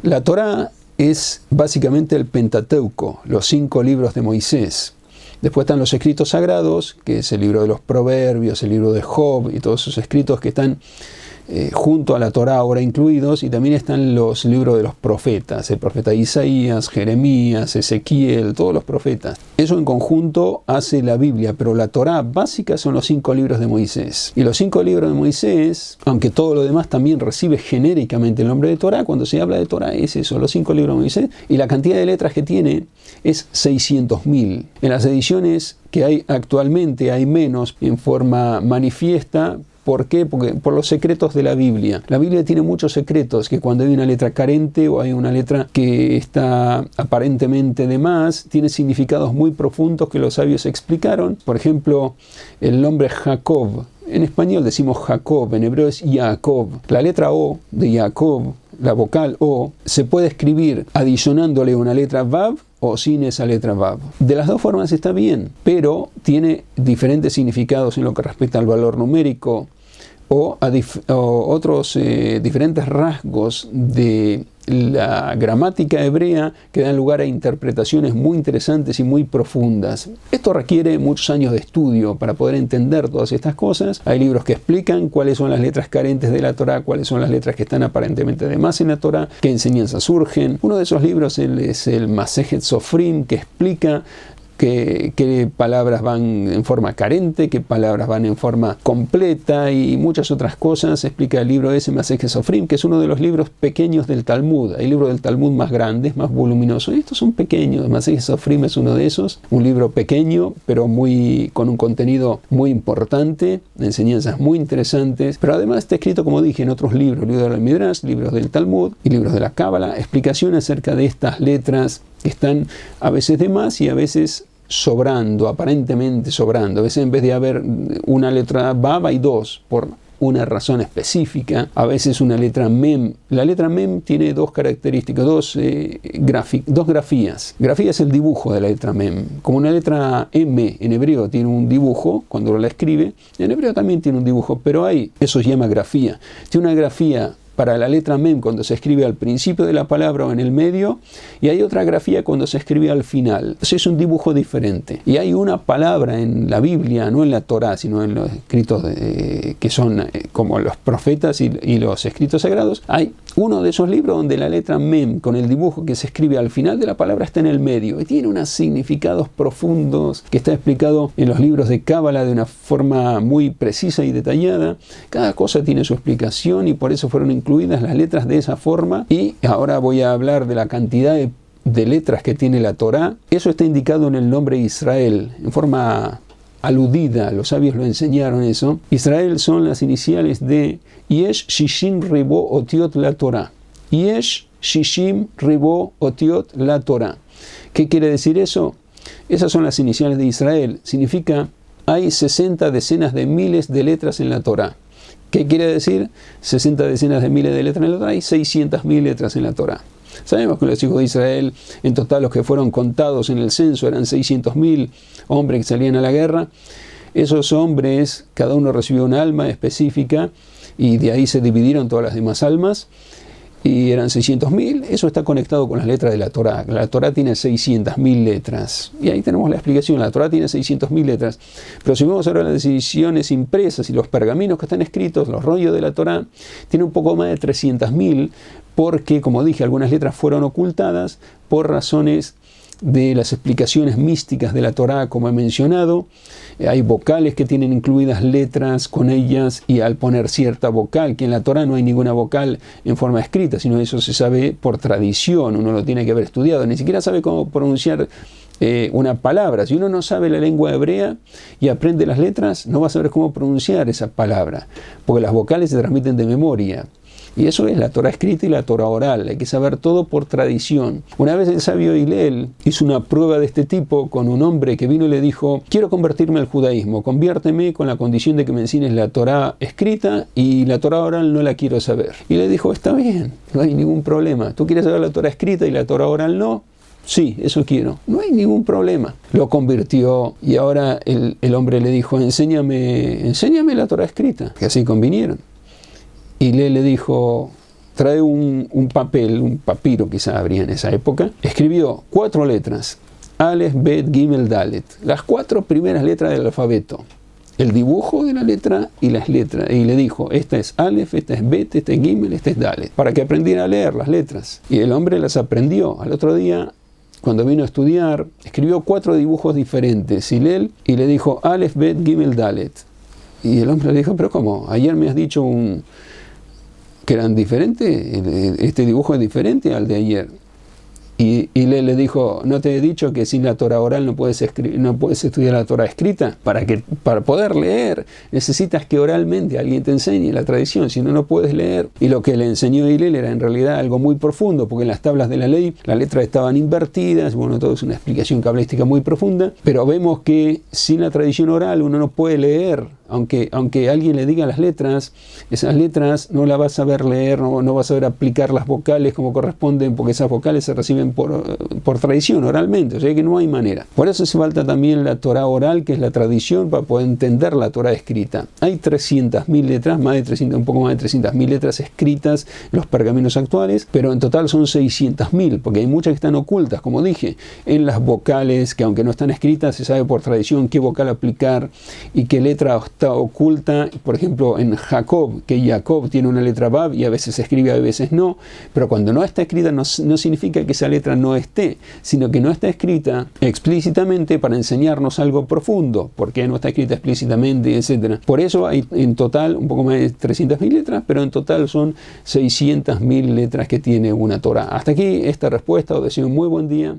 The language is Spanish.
La Torá es básicamente el Pentateuco, los 5 libros de Moisés. Después están los escritos sagrados, que es el libro de los Proverbios, el libro de Job y todos esos escritos que están junto a la Torá ahora incluidos, y también están los libros de los profetas, el profeta Isaías, Jeremías, Ezequiel, todos los profetas. Eso en conjunto hace la Biblia, pero la Torá básica son los 5 libros de Moisés. Y los 5 libros de Moisés, aunque todo lo demás también recibe genéricamente el nombre de Torá, cuando se habla de Torá es eso, los 5 libros de Moisés, y la cantidad de letras que tiene es 600.000. En las ediciones que hay actualmente hay menos en forma manifiesta. ¿Por qué? Porque por los secretos de la Biblia. La Biblia tiene muchos secretos que cuando hay una letra carente o hay una letra que está aparentemente de más, tiene significados muy profundos que los sabios explicaron. Por ejemplo, el nombre Jacob. En español decimos Jacob, en hebreo es Jacob. La letra O de Jacob, la vocal O, se puede escribir adicionándole una letra Vav o sin esa letra Vav. De las dos formas está bien, pero tiene diferentes significados en lo que respecta al valor numérico o otros diferentes rasgos de la gramática hebrea que dan lugar a interpretaciones muy interesantes y muy profundas. Esto requiere muchos años de estudio para poder entender todas estas cosas. Hay libros que explican cuáles son las letras carentes de la Torá, cuáles son las letras que están aparentemente de más en la Torá, qué enseñanzas surgen. Uno de esesos libros es el Masejet Sofrim, que explica qué palabras van en forma carente, qué palabras van en forma completa y muchas otras cosas. Explica el libro ese, Masejet Sofrim, que es uno de los libros pequeños del Talmud. Hay libros del Talmud más grandes, más voluminosos. Estos son pequeños. Masejet Sofrim es uno de esos. Un libro pequeño, pero con un contenido muy importante, enseñanzas muy interesantes. Pero además está escrito, como dije, en otros libros del Midrash, libros del Talmud y libros de la Cábala, explicaciones acerca de estas letras que están a veces de más y a veces sobrando, aparentemente sobrando. A veces en vez de haber una letra Vav hay 2 por una razón específica. A veces una letra Mem. La letra Mem tiene 2 características, dos grafías. Grafía es el dibujo de la letra Mem. Como una letra M en hebreo tiene un dibujo, cuando la escribe, en hebreo también tiene un dibujo, pero eso se llama grafía. Tiene una grafía para la letra Mem cuando se escribe al principio de la palabra o en el medio, y hay otra grafía cuando se escribe al final. Entonces es un dibujo diferente. Y hay una palabra en la Biblia, no en la Torá, sino en los escritos que son como los profetas y los escritos sagrados. Hay uno de esos libros donde la letra Mem con el dibujo que se escribe al final de la palabra está en el medio y tiene unos significados profundos que está explicado en los libros de Cábala de una forma muy precisa y detallada. Cada cosa tiene su explicación y por eso fueron incluidas las letras de esa forma. Y ahora voy a hablar de la cantidad de letras que tiene la Torá. Eso está indicado en el nombre Israel en forma aludida, los sabios lo enseñaron eso. Israel son las iniciales de Yesh Shishim Ribo Otiot la Torah. Yesh Shishim Ribo Otiot la Torah. ¿Qué quiere decir eso? Esas son las iniciales de Israel. Significa hay 60 decenas de miles de letras en la Torá. ¿Qué quiere decir? 60 decenas de miles de letras en la Torá y 600.000 letras en la Torá. Sabemos que los hijos de Israel, en total los que fueron contados en el censo, eran 600.000 hombres que salían a la guerra. Esos hombres, cada uno recibió un alma específica y de ahí se dividieron todas las demás almas y eran 600.000. Eso está conectado con las letras de la Torá. La Torá tiene 600.000 letras. Y ahí tenemos la explicación. La Torá tiene 600.000 letras. Pero si vemos ahora las ediciones impresas y los pergaminos que están escritos, los rollos de la Torá, tiene un poco más de 300.000 porque, como dije, algunas letras fueron ocultadas por razones de las explicaciones místicas de la Torá, como he mencionado. Hay vocales que tienen incluidas letras con ellas y al poner cierta vocal, que en la Torá no hay ninguna vocal en forma escrita, sino eso se sabe por tradición, uno lo tiene que haber estudiado, ni siquiera sabe cómo pronunciar una palabra. Si uno no sabe la lengua hebrea y aprende las letras, no va a saber cómo pronunciar esa palabra, porque las vocales se transmiten de memoria. Y eso es la Torá escrita y la Torá oral. Hay que saber todo por tradición. Una vez el sabio Hillel hizo una prueba de este tipo con un hombre que vino y le dijo: quiero convertirme al judaísmo, conviérteme con la condición de que me enseñes la Torá escrita y la Torá oral no la quiero saber. Y le dijo: está bien, no hay ningún problema. ¿Tú quieres saber la Torá escrita y la Torá oral no? Sí, eso quiero. No hay ningún problema. Lo convirtió y ahora el hombre le dijo: enséñame la Torá escrita. Que así convinieron. Y le dijo: trae un papel, un papiro quizá habría en esa época, escribió 4 letras, Aleph, Bet, Gimel, Dalet, las 4 primeras letras del alfabeto, el dibujo de la letra y las letras, y le dijo, esta es Aleph, esta es Bet, esta es Gimel, esta es Dalet, para que aprendiera a leer las letras. Y el hombre las aprendió. Al otro día, cuando vino a estudiar, escribió 4 dibujos diferentes, Hillel, y le dijo Aleph, Bet, Gimel, Dalet. Y el hombre le dijo, pero ¿cómo? Ayer me has dicho que eran diferentes, este dibujo es diferente al de ayer. Y le dijo, ¿no te he dicho que sin la Torah oral no puedes estudiar la Torah escrita? Para poder leer necesitas que oralmente alguien te enseñe la tradición, si no, no puedes leer. Y lo que le enseñó Hillel era en realidad algo muy profundo, porque en las tablas de la ley las letras estaban invertidas, bueno, todo es una explicación cabalística muy profunda, pero vemos que sin la tradición oral uno no puede leer. Aunque alguien le diga las letras, esas letras no las vas a saber leer, no vas a saber aplicar las vocales como corresponden, porque esas vocales se reciben por tradición, oralmente, o sea que no hay manera. Por eso hace falta también la Torah oral, que es la tradición, para poder entender la Torah escrita. Hay 300.000 letras, un poco más de 300.000 letras escritas en los pergaminos actuales, pero en total son 600.000, porque hay muchas que están ocultas, como dije, en las vocales, que aunque no están escritas, se sabe por tradición qué vocal aplicar y qué letra está oculta. Por ejemplo, en Jacob, que Jacob tiene una letra Vav y a veces se escribe, a veces no, pero cuando no está escrita no significa que esa letra no esté, sino que no está escrita explícitamente para enseñarnos algo profundo, porque no está escrita explícitamente, etc. Por eso hay en total un poco más de 300.000 letras, pero en total son 600.000 letras que tiene una Torah. Hasta aquí esta respuesta. Os deseo un muy buen día.